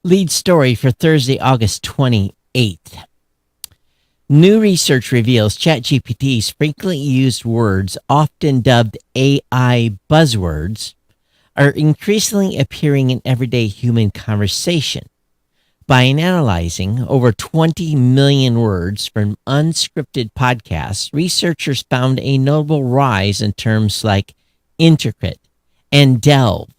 Lead story for Thursday, August 28th. New research reveals ChatGPT's frequently used words, often dubbed AI buzzwords, are increasingly appearing in everyday human conversation. By analyzing over 20 million words from unscripted podcasts, researchers found a notable rise in terms like intricate and delve,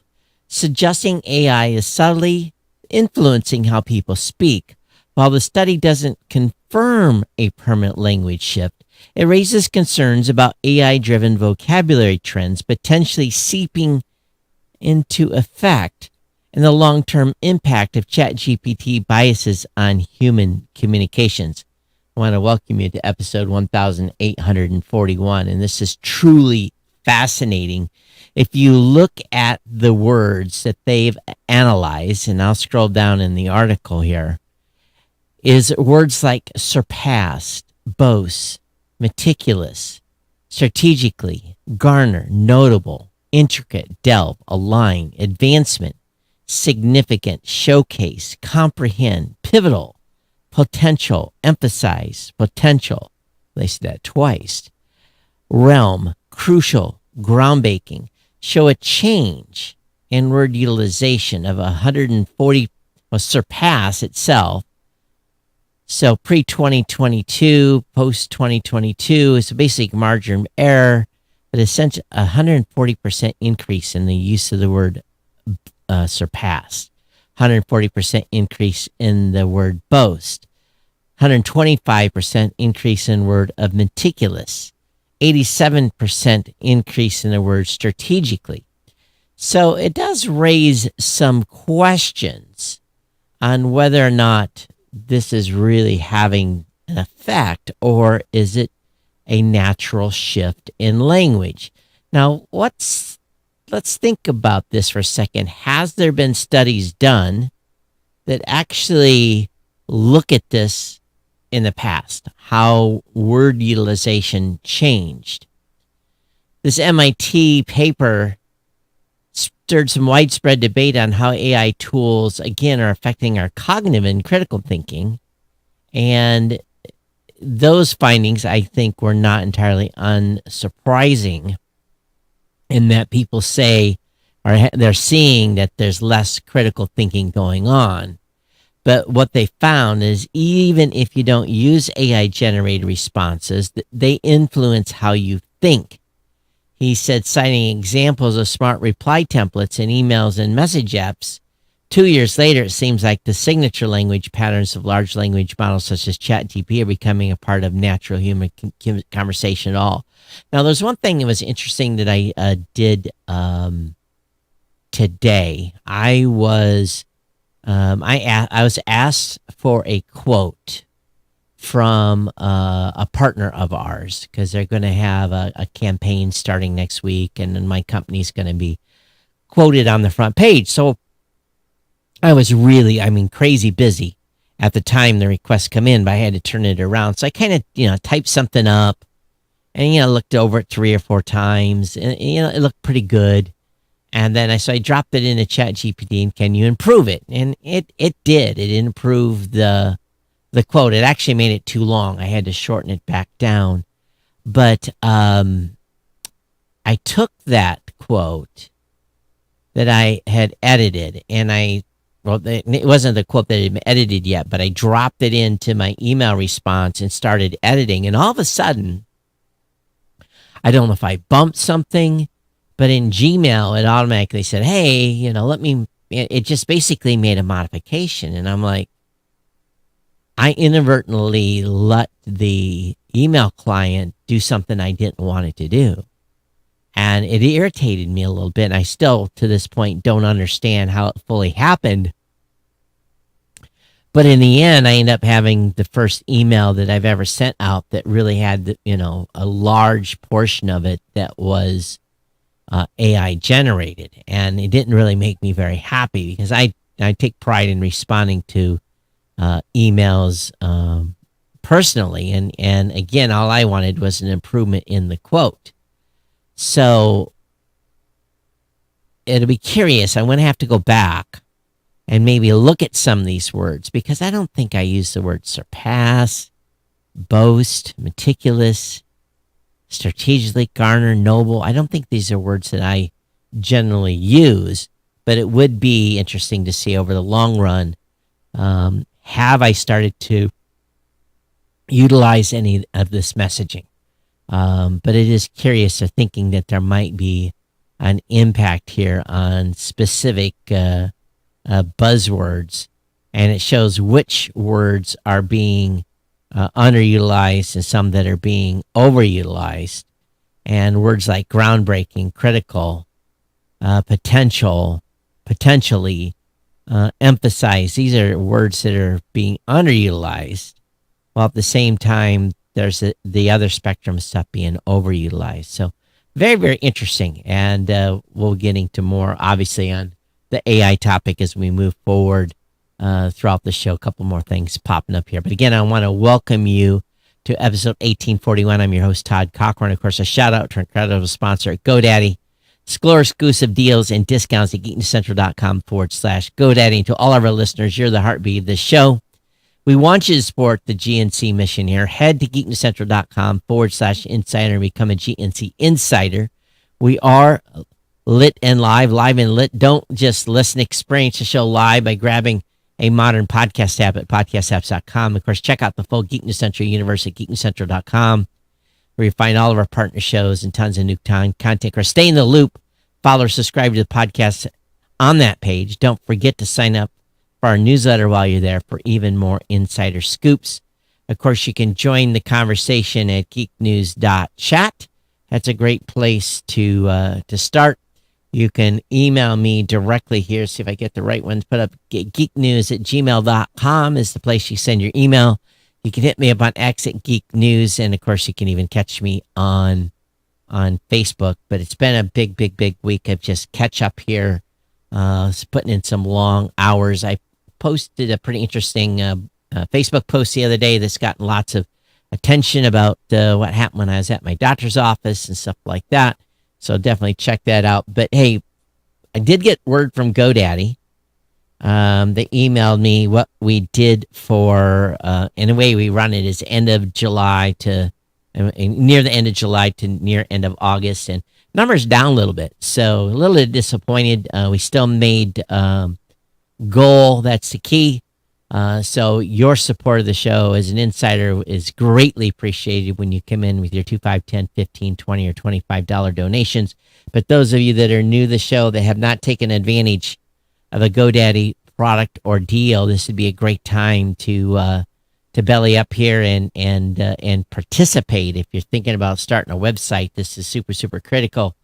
suggesting AI is subtly influencing how people speak. While the study doesn't confirm a permanent language shift, it raises concerns about AI driven vocabulary trends potentially seeping into effect and the long term impact of ChatGPT biases on human communications. I want to welcome you to episode 1841, and this is truly fascinating. If you look at the words that they've analyzed, and I'll scroll down in the article here, is words like surpassed, boast, meticulous, strategically, garner, notable, intricate, delve, align, advancement, significant, showcase, comprehend, pivotal, potential, emphasize, potential. They said that twice. Realm, crucial, groundbreaking, show a change in word utilization of 140, surpass itself. So pre-2022, post-2022 is a basic margin of error, but essentially 140% increase in the use of the word surpassed, 140% increase in the word boast, 125% increase in word of meticulous, 87% increase in the word strategically. So it does raise some questions on whether or not this is really having an effect, or is it a natural shift in language? Now, let's think about this for a second. Has there been studies done that actually look at this in the past, how word utilization changed? This MIT paper stirred some widespread debate on how AI tools, again, are affecting our cognitive and critical thinking. And those findings, I think, were not entirely unsurprising in that people say, or they're seeing that there's less critical thinking going on. But what they found is even if you don't use AI-generated responses, they influence how you think. He said, citing examples of smart reply templates in emails and message apps, 2 years later, it seems like the signature language patterns of large language models such as ChatGPT are becoming a part of natural human conversation at all. Now, there's one thing that was interesting that I did today. I was asked for a quote from a partner of ours, because they're going to have a campaign starting next week, and then my company's going to be quoted on the front page. So I was really, crazy busy at the time the request come in, but I had to turn it around. So I kind of, typed something up and, looked over it 3 or 4 times, and, it looked pretty good. And then I dropped it into ChatGPT, and can you improve it? And it did. It improved the quote. It actually made it too long. I had to shorten it back down. But I took that quote that I had edited, and it wasn't the quote that had been edited yet, but I dropped it into my email response and started editing. And all of a sudden, I don't know if I bumped something, but in Gmail, it automatically said, hey, it just basically made a modification. And I'm like, I inadvertently let the email client do something I didn't want it to do. And it irritated me a little bit. And I still, to this point, don't understand how it fully happened. But in the end, I end up having the first email that I've ever sent out that really had, a large portion of it that was AI generated. And it didn't really make me very happy, because I take pride in responding to emails personally. And again, all I wanted was an improvement in the quote. So it'll be curious. I'm going to have to go back and maybe look at some of these words, because I don't think I use the word surpass, boast, meticulous, strategically, garner, noble. I don't think these are words that I generally use, but it would be interesting to see over the long run. Have I started to utilize any of this messaging? But it is curious to thinking that there might be an impact here on specific buzzwords, and it shows which words are being underutilized and some that are being overutilized. And words like groundbreaking, critical, potential, potentially, emphasize, these are words that are being underutilized, while at the same time, there's the other spectrum of stuff being overutilized. So very, very interesting. And we'll get into more, obviously, on the AI topic as we move forward throughout the show. A couple more things popping up here. But again, I want to welcome you to episode 1841. I'm your host, Todd Cochran. Of course, a shout out to our incredible sponsor at GoDaddy. Explore exclusive deals and discounts at geeknewscentral.com/GoDaddy. And to all of our listeners, you're the heartbeat of this show. We want you to support the GNC mission here. Head to geeknewscentral.com/insider and become a GNC insider. We are lit and live and lit. Don't just listen, experience the show live by grabbing a modern podcast app at podcastapps.com. Of course, check out the full Geek News Central universe at geeknewscentral.com, where you find all of our partner shows and tons of new content. Of course, stay in the loop. Follow or subscribe to the podcast on that page. Don't forget to sign up for our newsletter while you're there for even more insider scoops. Of course, you can join the conversation at geeknews.chat. That's a great place to start. You can email me directly here. See if I get the right ones. Put up geeknews@gmail.com is the place you send your email. You can hit me up on X at Geek News. And, of course, you can even catch me on Facebook. But it's been a big, big, big week of just catch up here. Putting in some long hours. I posted a pretty interesting Facebook post the other day that's gotten lots of attention about what happened when I was at my doctor's office and stuff like that. So definitely check that out. But hey, I did get word from GoDaddy. They emailed me what we did for, in a way we run it is end of July to near the end of July to near end of August, and numbers down a little bit. So a little bit disappointed. We still made goal. That's the key. So your support of the show as an insider is greatly appreciated when you come in with your $2, $5, $10, $15, $20, or $25 donations. But those of you that are new to the show that have not taken advantage of a GoDaddy product or deal, this would be a great time to belly up here and participate. If you're thinking about starting a website, this is super, super critical.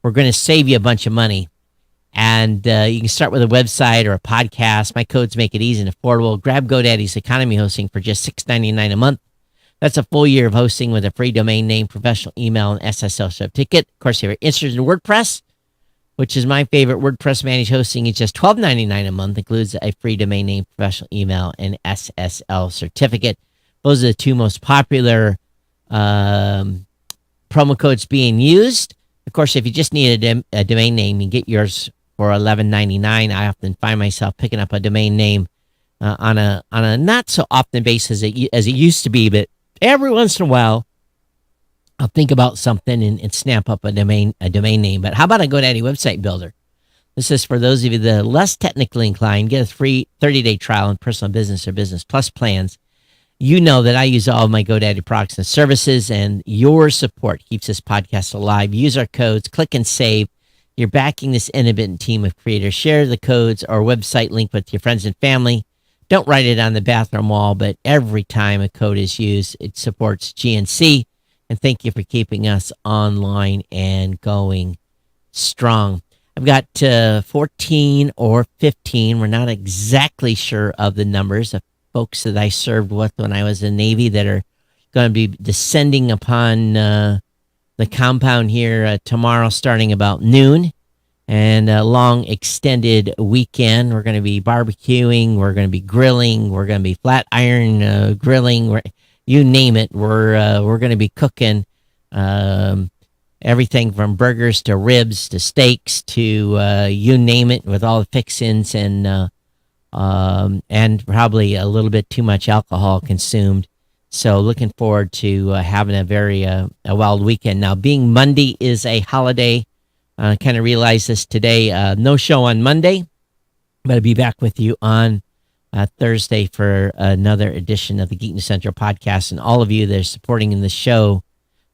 We're going to save you a bunch of money. And you can start with a website or a podcast. My codes make it easy and affordable. Grab GoDaddy's economy hosting for just $6.99 a month. That's a full year of hosting with a free domain name, professional email, and SSL certificate. Of course, if you're interested in WordPress, which is my favorite, WordPress managed hosting is just $12.99 a month. Includes a free domain name, professional email, and SSL certificate. Those are the two most popular promo codes being used. Of course, if you just need a domain name, you can get yours for $11.99. I often find myself picking up a domain name on a not so often basis as it used to be, but every once in a while, I'll think about something and snap up a domain name. But how about a GoDaddy website builder? This is for those of you that are less technically inclined. Get a free 30-day trial on personal business or business plus plans. You know that I use all of my GoDaddy products and services, and your support keeps this podcast alive. Use our codes, click and save. You're backing this independent team of creators. Share the codes or website link with your friends and family. Don't write it on the bathroom wall, but every time a code is used, it supports GNC. And thank you for keeping us online and going strong. I've got 14 or 15. We're not exactly sure of the numbers of folks that I served with when I was in the Navy that are going to be descending upon the compound here tomorrow starting about noon, and a long extended weekend. We're going to be barbecuing, we're going to be grilling, we're going to be flat iron grilling, you name it. We're going to be cooking everything from burgers to ribs to steaks to you name it, with all the fixins and and probably a little bit too much alcohol consumed. So looking forward to having a very a wild weekend. Now, being Monday is a holiday, kind of realized this today. No show on Monday, but I'll be back with you on Thursday for another edition of the Geek News Central podcast. And all of you that are supporting in the show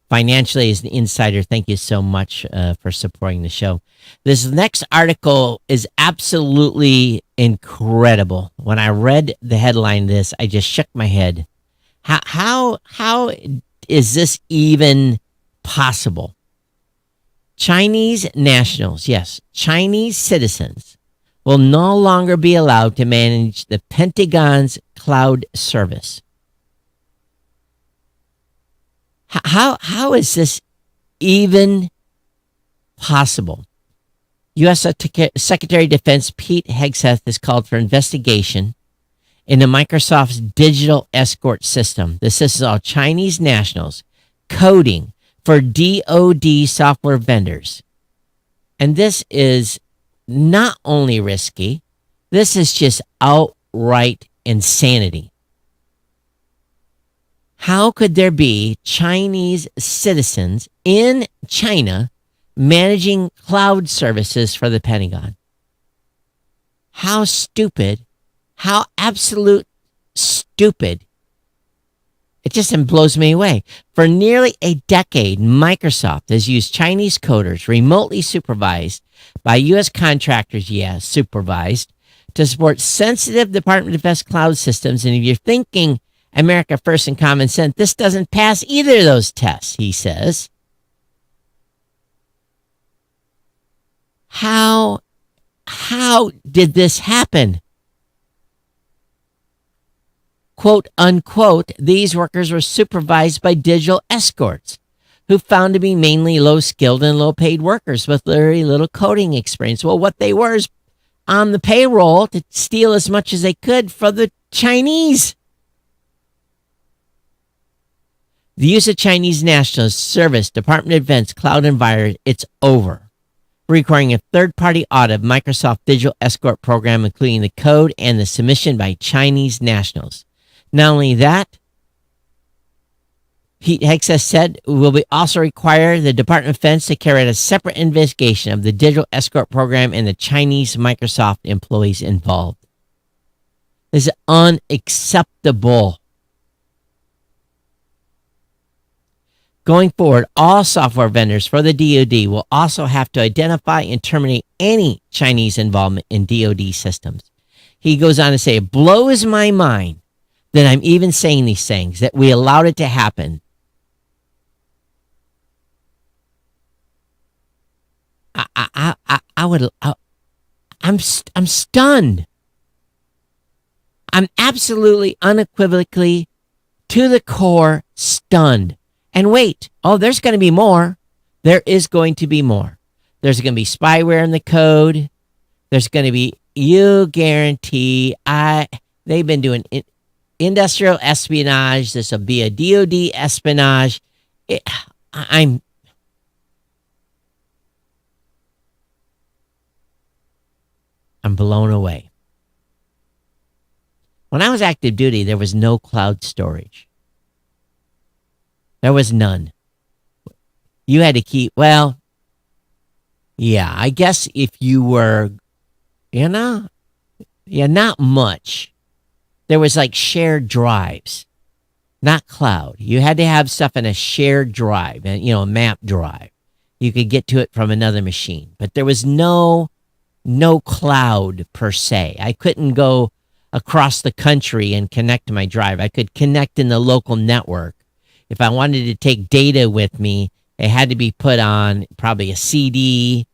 financially as an insider, thank you so much for supporting the show. This next article is absolutely incredible. When I read the headline of this, I just shook my head. How is this even possible? Chinese nationals, yes, Chinese citizens will no longer be allowed to manage the Pentagon's cloud service. How is this even possible? U.S. Secretary of Defense Pete Hegseth has called for investigation into Microsoft's digital escort system. This is all Chinese nationals coding for DoD software vendors. And this is not only risky, this is just outright insanity. How could there be Chinese citizens in China managing cloud services for the Pentagon? How stupid, how absolute stupid. It just blows me away. For nearly a decade, Microsoft has used Chinese coders remotely supervised by U.S. contractors, supervised, to support sensitive Department of Defense cloud systems. And if you're thinking America first and common sense, this doesn't pass either of those tests, he says. How did this happen? Quote unquote, these workers were supervised by digital escorts who found to be mainly low-skilled and low-paid workers with very little coding experience. Well, what they were is on the payroll to steal as much as they could for the Chinese. The use of Chinese nationals service Department of Defense cloud environment, it's over. Requiring a third-party audit of Microsoft Digital Escort program, including the code and the submission by Chinese nationals. Not only that, Pete Hegseth said, will be also require the Department of Defense to carry out a separate investigation of the digital escort program and the Chinese Microsoft employees involved. This is unacceptable. Going forward, all software vendors for the DoD will also have to identify and terminate any Chinese involvement in DoD systems. He goes on to say, it blows my mind that I'm even saying these things, that we allowed it to happen. I'm stunned. I'm absolutely unequivocally to the core stunned. And wait, there's going to be more. There is going to be more. There's going to be spyware in the code. There's going to be, you guarantee, they've been doing industrial espionage. This will be a DoD espionage. I'm blown away. When I was active duty, there was no cloud storage. There was none. You had to keep, I guess if you were, not much. There was like shared drives, not cloud. You had to have stuff in a shared drive, and a map drive. You could get to it from another machine, but there was no cloud per se. I couldn't go across the country and connect to my drive. I could connect in the local network. If I wanted to take data with me, it had to be put on probably a CD,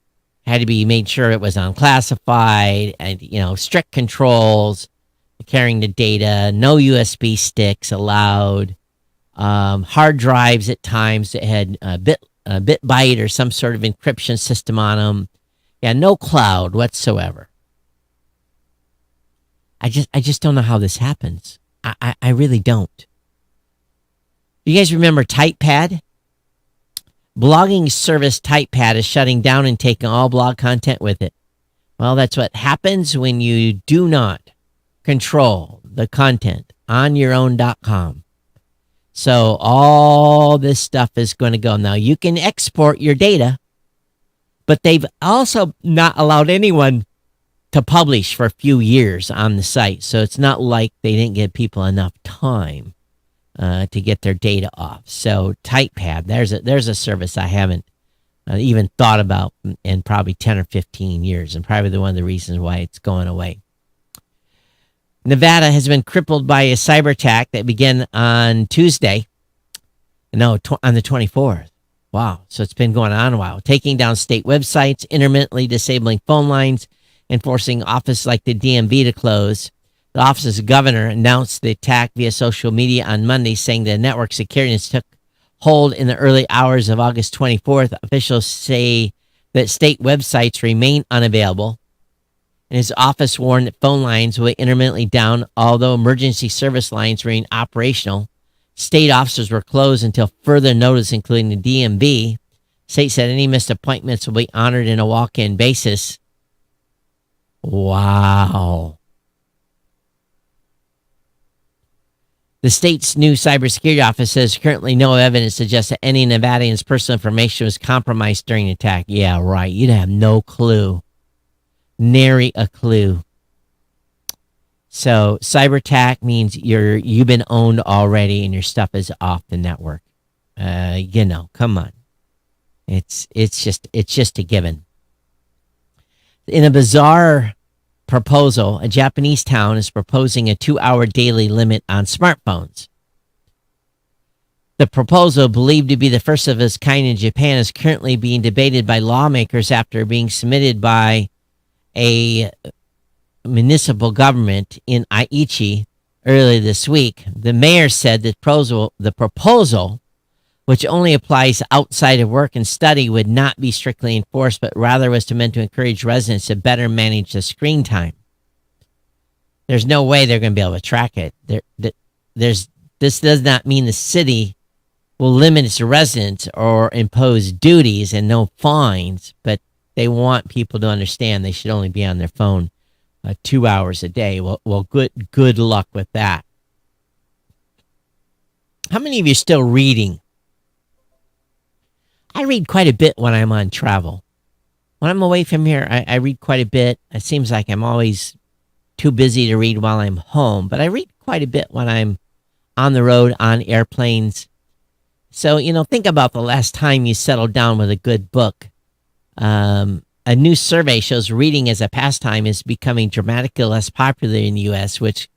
had to be made sure it was unclassified, and strict controls. Carrying the data, no USB sticks allowed, hard drives at times that had a bit byte or some sort of encryption system on them. Yeah, no cloud whatsoever. I just don't know how this happens. I really don't. You guys remember TypePad? Blogging service TypePad is shutting down and taking all blog content with it. Well, that's what happens when you do not control the content on yourown.com. So all this stuff is going to go. Now, you can export your data, but they've also not allowed anyone to publish for a few years on the site. So it's not like they didn't give people enough time to get their data off. So TypePad, there's a service I haven't even thought about in probably 10 or 15 years, and probably one of the reasons why it's going away. Nevada has been crippled by a cyber attack that began on Tuesday. No, on the 24th. Wow. So it's been going on a while. Taking down state websites, intermittently disabling phone lines, and forcing offices like the DMV to close. The office's governor announced the attack via social media on Monday, saying the network security took hold in the early hours of August 24th. Officials say that state websites remain unavailable, and his office warned that phone lines will be intermittently down, although emergency service lines remain operational. State offices were closed until further notice, including the DMV. State said any missed appointments will be honored in a walk-in basis. Wow. The state's new cybersecurity office says currently no evidence suggests that any Nevadian's personal information was compromised during the attack. Yeah, right. You'd have no clue. Nary a clue. So cyber attack means you've been owned already and your stuff is off the network. Come on. It's just a given. In a bizarre proposal, a Japanese town is proposing a 2-hour daily limit on smartphones. The proposal, believed to be the first of its kind in Japan, is currently being debated by lawmakers after being submitted by a municipal government in Aichi earlier this week. The mayor said the proposal, which only applies outside of work and study, would not be strictly enforced, but rather was meant to encourage residents to better manage the screen time. There's no way they're going to be able to track it. This does not mean the city will limit its residents or impose duties and no fines, but they want people to understand they should only be on their phone 2 hours a day. Well, good luck with that. How many of you are still reading? I read quite a bit when I'm on travel. When I'm away from here, I read quite a bit. It seems like I'm always too busy to read while I'm home, but I read quite a bit when I'm on the road, on airplanes. So, think about the last time you settled down with a good book. A new survey shows reading as a pastime is becoming dramatically less popular in the U.S., which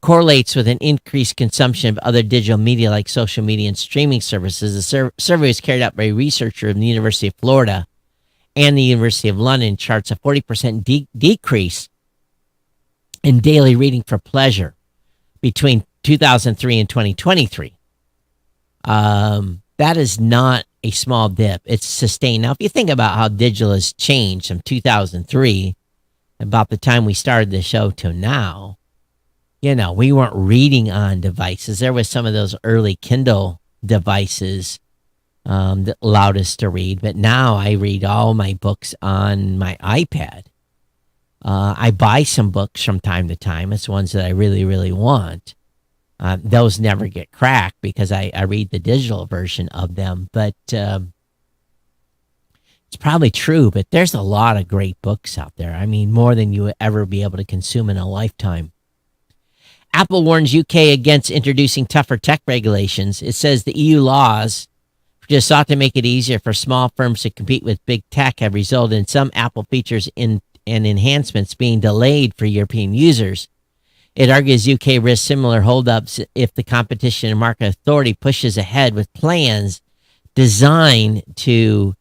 correlates with an increased consumption of other digital media like social media and streaming services. The survey was carried out by a researcher from the University of Florida and the University of London. Charts a 40% decrease in daily reading for pleasure between 2003 and 2023. That is not a small dip. It's sustained. Now, if you think about how digital has changed from 2003, about the time we started the show to now, we weren't reading on devices. There was some of those early Kindle devices that allowed us to read, but now I read all my books on my iPad. I buy some books from time to time. It's ones that I really, really want. Those never get cracked because I read the digital version of them. But it's probably true, but there's a lot of great books out there. I mean, more than you would ever be able to consume in a lifetime. Apple warns UK against introducing tougher tech regulations. It says the EU laws, which are sought to make it easier for small firms to compete with big tech, have resulted in some Apple features and enhancements being delayed for European users. It argues UK risks similar holdups if the Competition and Market Authority pushes ahead with plans designed to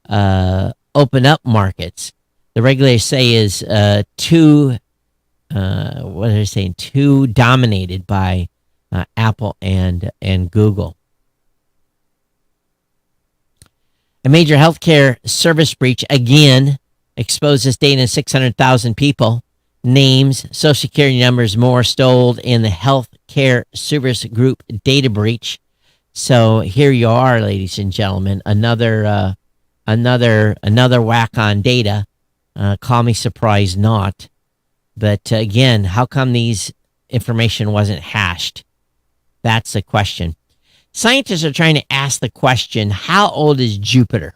open up markets. The regulators say is too dominated by Apple and Google. A major healthcare service breach again exposes data on 600,000 people. Names, social security numbers, more stolen in the healthcare service group data breach. So here you are, ladies and gentlemen, another whack on data. Call me surprised not. But again, how come these information wasn't hashed? That's the question. Scientists are trying to ask the question, how old is Jupiter?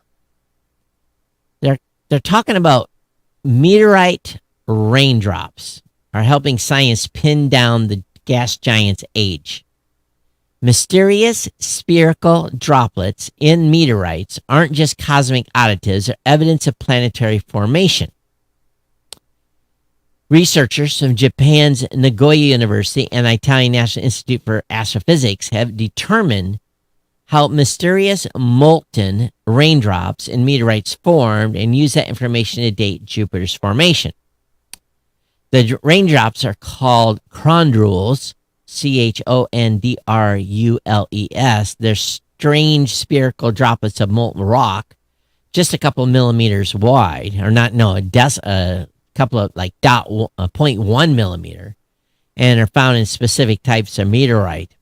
They're talking about meteorite raindrops are helping science pin down the gas giant's age. Mysterious spherical droplets in meteorites aren't just cosmic oddities, they're evidence of planetary formation. Researchers from Japan's Nagoya University and the Italian National Institute for Astrophysics have determined how mysterious molten raindrops in meteorites formed and used that information to date Jupiter's formation. The raindrops are called chondrules, chondrules. They're strange spherical droplets of molten rock, just a couple of millimeters wide, or not, no, a couple of like 0.1 millimeter, and are found in specific types of meteorite.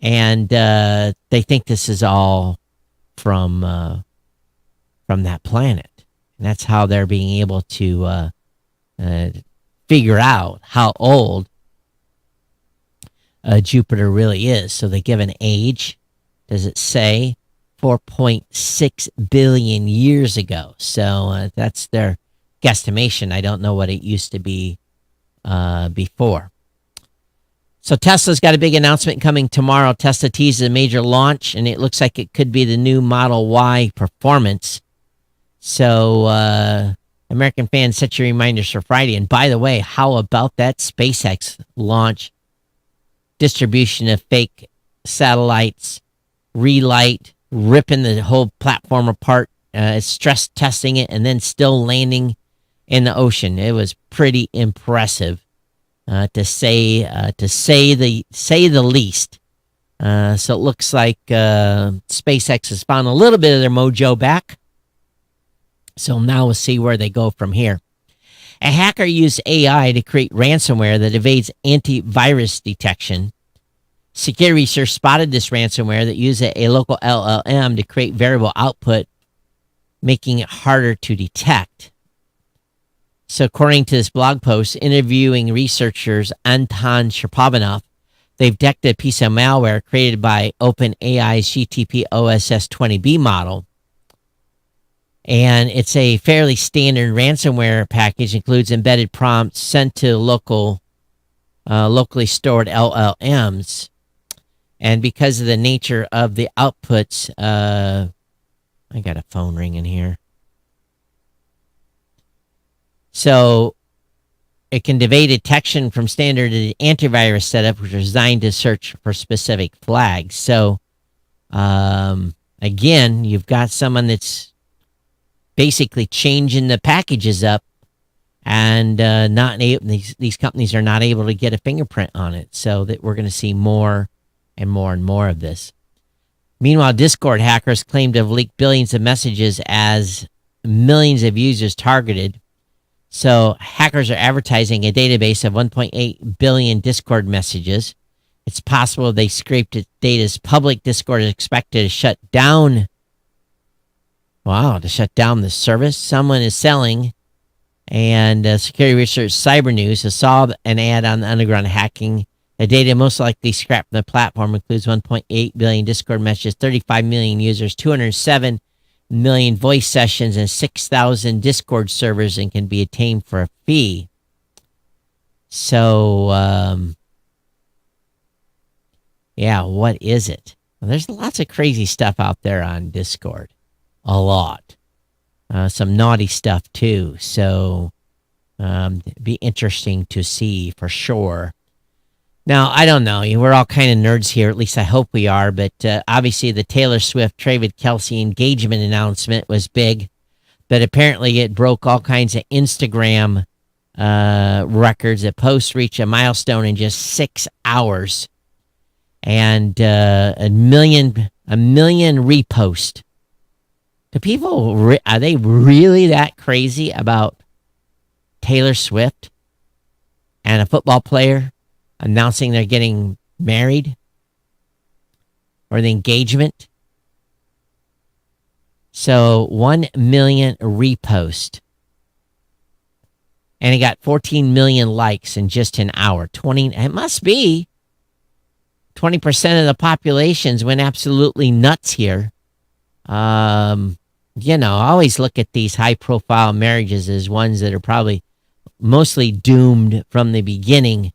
And they think this is all from that planet, and that's how they're being able to figure out how old Jupiter really is. So they give an age. Does it say 4.6 billion years ago? So that's their guesstimation. I don't know what it used to be before. So Tesla's got a big announcement coming tomorrow. Tesla teases a major launch, and it looks like it could be the new Model Y Performance. So American fans, set your reminders for Friday. And by the way, how about that SpaceX launch? Distribution of fake satellites, relight, ripping the whole platform apart, stress testing it, and then still landing in the ocean. It was pretty impressive. To say the least. So it looks like SpaceX has found a little bit of their mojo back. So now we'll see where they go from here. A hacker used AI to create ransomware that evades antivirus detection. Security research spotted this ransomware that used a local LLM to create variable output, making it harder to detect. So according to this blog post, interviewing researchers Anton Shapovalov, they've detected a piece of malware created by OpenAI's GTP OSS 20B model. And it's a fairly standard ransomware package, includes embedded prompts sent to locally stored LLMs. And because of the nature of the outputs, I got a phone ringing here. So it can evade detection from standard antivirus setup, which is designed to search for specific flags. So, again, you've got someone that's basically changing the packages up, and these companies are not able to get a fingerprint on it. So that we're going to see more and more and more of this. Meanwhile, Discord hackers claim to have leaked billions of messages as millions of users targeted. So hackers are advertising a database of 1.8 billion Discord messages. It's possible they scraped data's public. Discord is expected to shut down. Wow, to shut down the service. Someone is selling, and security research Cyber News has saw an ad on the underground hacking. The data most likely scrapped from the platform includes 1.8 billion Discord messages, 35 million users, 207 million voice sessions, and 6,000 Discord servers, and can be obtained for a fee. So, yeah, what is it? Well, there's lots of crazy stuff out there on Discord. A lot. Some naughty stuff, too. So, it'd be interesting to see for sure. Now, I don't know. We're all kind of nerds here. At least I hope we are. But obviously, the Taylor Swift, Travis Kelce engagement announcement was big. But apparently, it broke all kinds of Instagram records. The post reached a milestone in just 6 hours, and a million repost. Do people are they really that crazy about Taylor Swift and a football player announcing they're getting married, or the engagement? So 1 million repost. and it got 14 million likes in just an hour. It must be 20% of the populations went absolutely nuts here. I always look at these high profile marriages as ones that are probably mostly doomed from the beginning.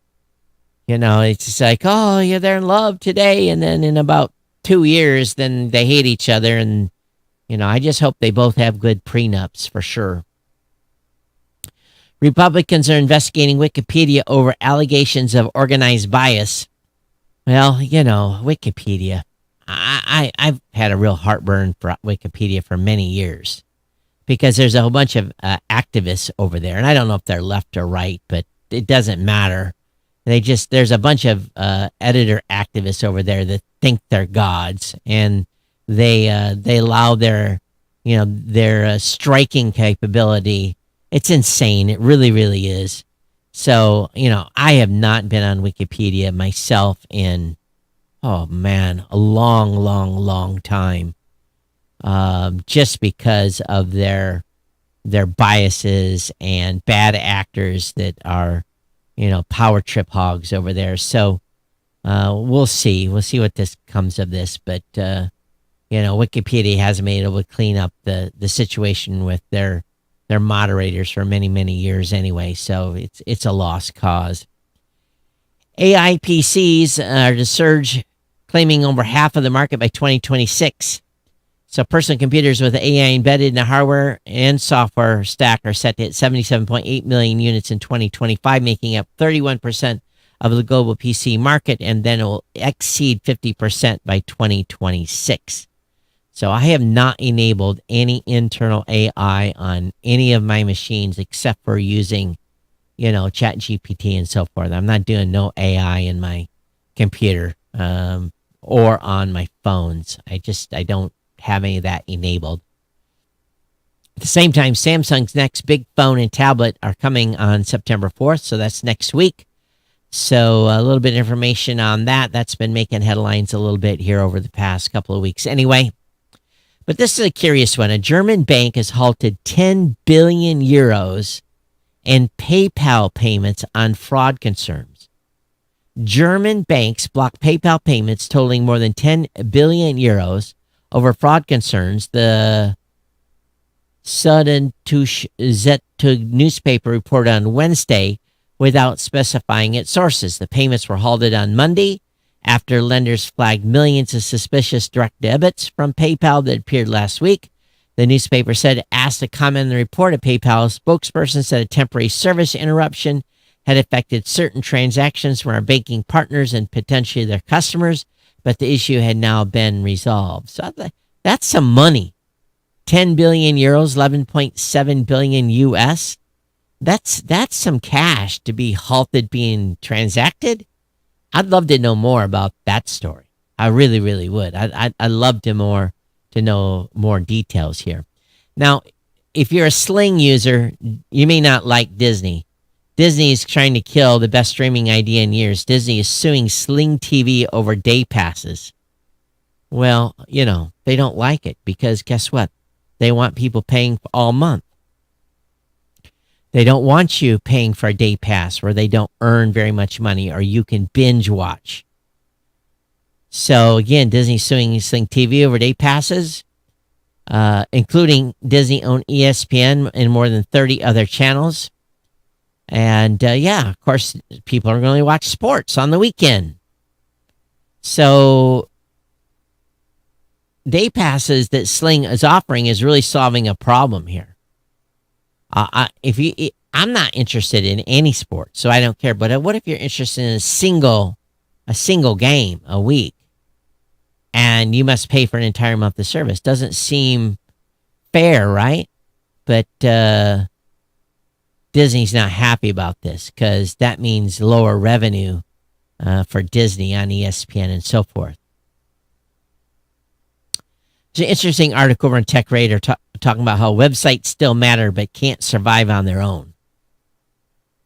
It's just like, oh, yeah, they're in love today, and then in about 2 years, then they hate each other. And I just hope they both have good prenups for sure. Republicans are investigating Wikipedia over allegations of organized bias. Well, Wikipedia. I've had a real heartburn for Wikipedia for many years because there's a whole bunch of activists over there, and I don't know if they're left or right, but it doesn't matter. There's a bunch of editor activists over there that think they're gods, and they allow their striking capability. It's insane. It really, really is. So, I have not been on Wikipedia myself in, oh man, a long, long, long time. Just because of their biases and bad actors that are, power trip hogs over there. So, we'll see. We'll see what this comes of this. But, Wikipedia hasn't been able to clean up the situation with their moderators for many, many years anyway. So it's a lost cause. AI PCs are to surge, claiming over half of the market by 2026. So personal computers with AI embedded in the hardware and software stack are set to hit 77.8 million units in 2025, making up 31% of the global PC market, and then it will exceed 50% by 2026. So I have not enabled any internal AI on any of my machines except for using, ChatGPT and so forth. I'm not doing no AI in my computer or on my phones. I don't have any of that enabled. At the same time, Samsung's next big phone and tablet are coming on September 4th, so that's next week. So a little bit of information on that. That's been making headlines a little bit here over the past couple of weeks. Anyway, but this is a curious one. A German bank has halted 10 billion euros in PayPal payments on fraud concerns. German banks blocked PayPal payments totaling more than 10 billion euros over fraud concerns. The Süddeutsche Zeitung newspaper reported on Wednesday without specifying its sources. The payments were halted on Monday after lenders flagged millions of suspicious direct debits from PayPal that appeared last week. The newspaper said, asked to comment on the report, a PayPal spokesperson said a temporary service interruption had affected certain transactions from our banking partners and potentially their customers, but the issue had now been resolved. So that's some money. 10 billion euros, 11.7 billion US. That's some cash to be halted being transacted. I'd love to know more about that story. I really, really would. I'd love to know more details here. Now, if you're a Sling user, you may not like Disney. Disney is trying to kill the best streaming idea in years. Disney is suing Sling TV over day passes. Well, they don't like it because guess what? They want people paying all month. They don't want you paying for a day pass where they don't earn very much money or you can binge watch. So again, Disney suing Sling TV over day passes, including Disney-owned ESPN and more than 30 other channels. And of course, people are going to watch sports on the weekend. So day passes that Sling is offering is really solving a problem here. I'm not interested in any sport, so I don't care. But what if you're interested in a single game a week, and you must pay for an entire month of service? Doesn't seem fair, right? But Disney's not happy about this because that means lower revenue for Disney on ESPN and so forth. It's an interesting article over in Tech Radar talking about how websites still matter but can't survive on their own.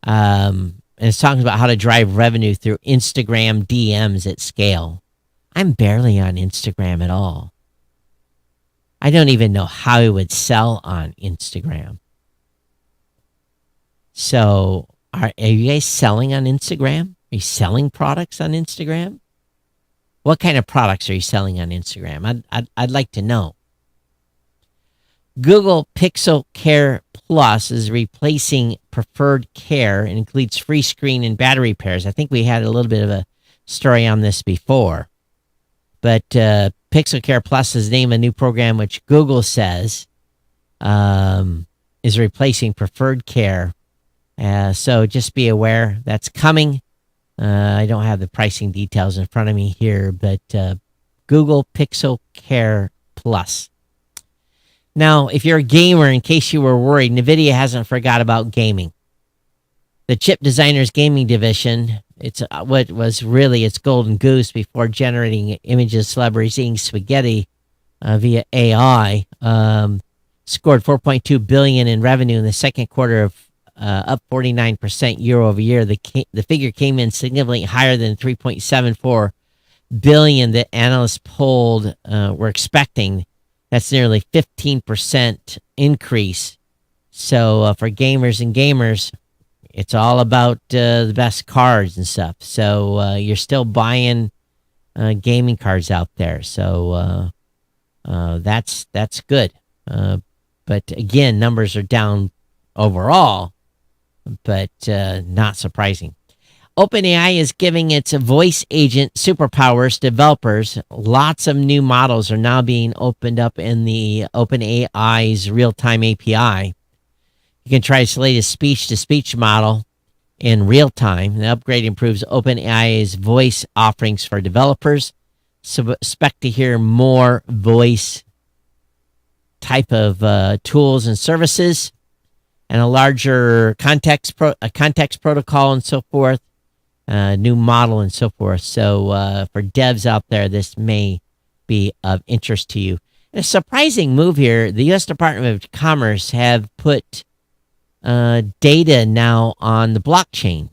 And it's talking about how to drive revenue through Instagram DMs at scale. I'm barely on Instagram at all. I don't even know how I would sell on Instagram. So, are you guys selling on Instagram? Are you selling products on Instagram? What kind of products are you selling on Instagram? I'd like to know. Google Pixel Care Plus is replacing preferred care and includes free screen and battery repairs. I think we had a little bit of a story on this before. But Pixel Care Plus is the name of a new program which Google says is replacing preferred care. So just be aware that's coming. I don't have the pricing details in front of me here, but Google Pixel Care Plus. Now, if you're a gamer, in case you were worried, NVIDIA hasn't forgot about gaming. The chip designers gaming division, it's what was really its golden goose before generating images of celebrities eating spaghetti via AI, scored $4.2 billion in revenue in the second quarter of up 49% year over year. The figure came in significantly higher than $3.74 billion that analysts polled were expecting. That's nearly 15% increase. So for gamers and gamers, it's all about the best cards and stuff. So you're still buying gaming cards out there. So that's good. But again, numbers are down overall, but not surprising. OpenAI is giving its voice agent superpowers to developers. Lots of new models are now being opened up in the OpenAI's real-time API. You can try its latest speech-to-speech model in real time. The upgrade improves OpenAI's voice offerings for developers. So expect to hear more voice type of tools and services, and a larger context protocol and so forth. New model and so forth. So for devs out there, this may be of interest to you. A surprising move here. The U.S. Department of Commerce have put data now on the blockchain.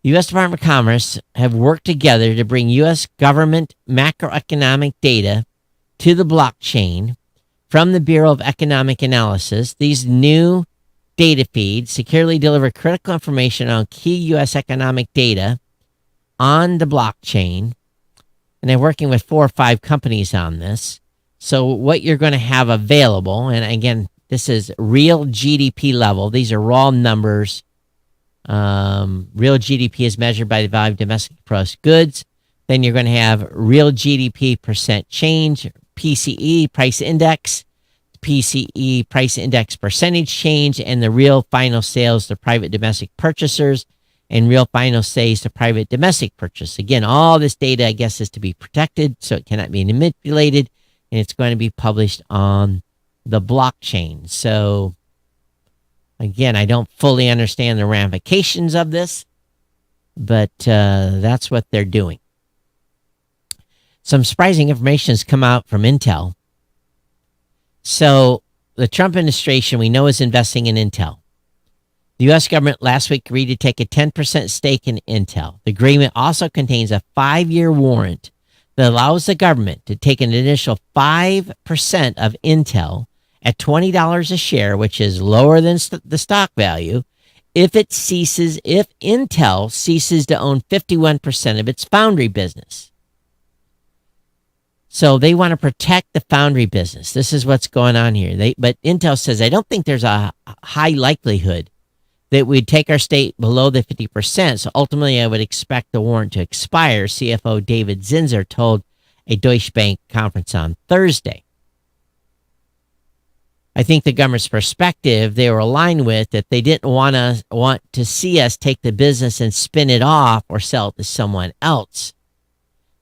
The U.S. Department of Commerce have worked together to bring U.S. government macroeconomic data to the blockchain from the Bureau of Economic Analysis. These new data feeds securely deliver critical information on key U.S. economic data on the blockchain. And they're working with 4 or 5 companies on this. So what you're going to have available, and again, this is real GDP level. These are raw numbers. Real GDP is measured by the value of domestic gross goods. Then you're going to have real GDP percent change, PCE, price index, PCE, price index percentage change, and the real final sales to private domestic purchasers and real final sales to private domestic purchase. Again, all this data, I guess, is to be protected, so it cannot be manipulated, and it's going to be published on the blockchain. So, again, I don't fully understand the ramifications of this, but that's what they're doing. Some surprising information has come out from Intel. So the Trump administration, we know, is investing in Intel. The U.S. government last week agreed to take a 10% stake in Intel. The agreement also contains a 5-year warrant that allows the government to take an initial 5% of Intel at $20 a share, which is lower than the stock value, if Intel ceases to own 51% of its foundry business. So they want to protect the foundry business. This is what's going on here. But Intel says, I don't think there's a high likelihood that we'd take our stake below the 50%. So ultimately, I would expect the warrant to expire, CFO David Zinsser told a Deutsche Bank conference on Thursday. I think the government's perspective they were aligned with, that they didn't want to see us take the business and spin it off or sell it to someone else.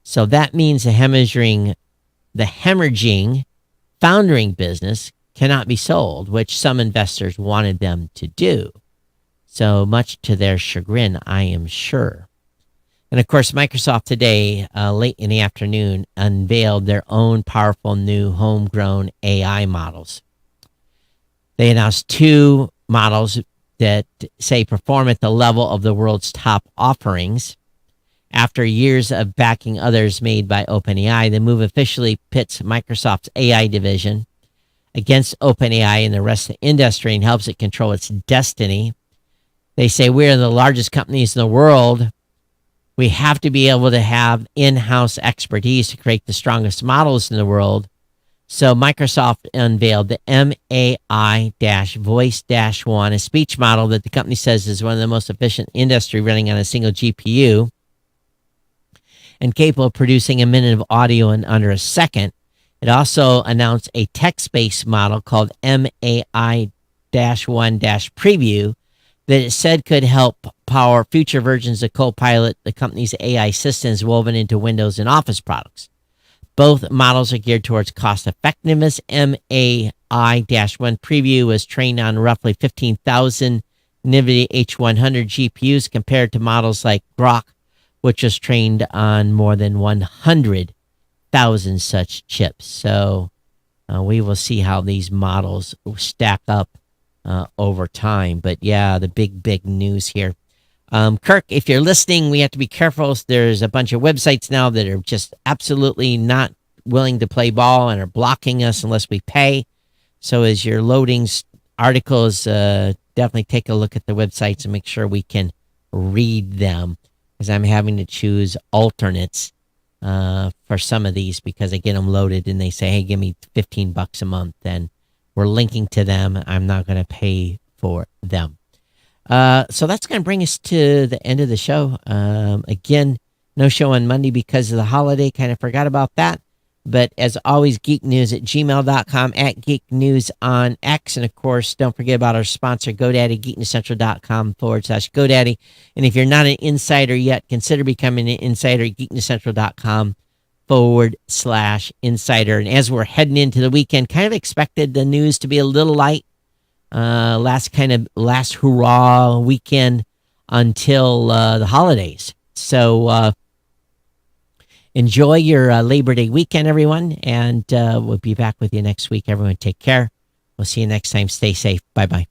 So that means the hemorrhaging foundering business cannot be sold, which some investors wanted them to do. So much to their chagrin, I am sure. And of course, Microsoft today, late in the afternoon, unveiled their own powerful new homegrown AI models. They announced 2 models that say perform at the level of the world's top offerings. After years of backing others made by OpenAI, the move officially pits Microsoft's AI division against OpenAI and the rest of the industry and helps it control its destiny. They say we're the largest companies in the world. We have to be able to have in-house expertise to create the strongest models in the world. So Microsoft unveiled the MAI-Voice-1, a speech model that the company says is one of the most efficient in industry, running on a single GPU and capable of producing a minute of audio in under a second. It also announced a text-based model called MAI-1-Preview that it said could help power future versions of Copilot, the company's AI systems woven into Windows and Office products. Both models are geared towards cost effectiveness. MAI-1 Preview was trained on roughly 15,000 NVIDIA H100 GPUs compared to models like Grok, which was trained on more than 100,000 such chips. So we will see how these models stack up over time. But yeah, the big news here. Kirk, if you're listening, we have to be careful. There's a bunch of websites now that are just absolutely not willing to play ball and are blocking us unless we pay. So as you're loading articles, definitely take a look at the websites and make sure we can read them, because I'm having to choose alternates for some of these because I get them loaded and they say, hey, give me $15 a month. And we're linking to them. I'm not going to pay for them. So that's going to bring us to the end of the show. Again, no show on Monday because of the holiday. Kind of forgot about that. But as always, geeknews@gmail.com, at Geek News on X. And of course, don't forget about our sponsor, GoDaddy, geeknewscentral.com/GoDaddy. And if you're not an insider yet, consider becoming an insider at geeknewscentral.com/insider. And as we're heading into the weekend, kind of expected the news to be a little light. Last hurrah weekend until the holidays. So enjoy your Labor Day weekend, everyone, and we'll be back with you next week. Everyone, take care. We'll see you next time. Stay safe. Bye-bye.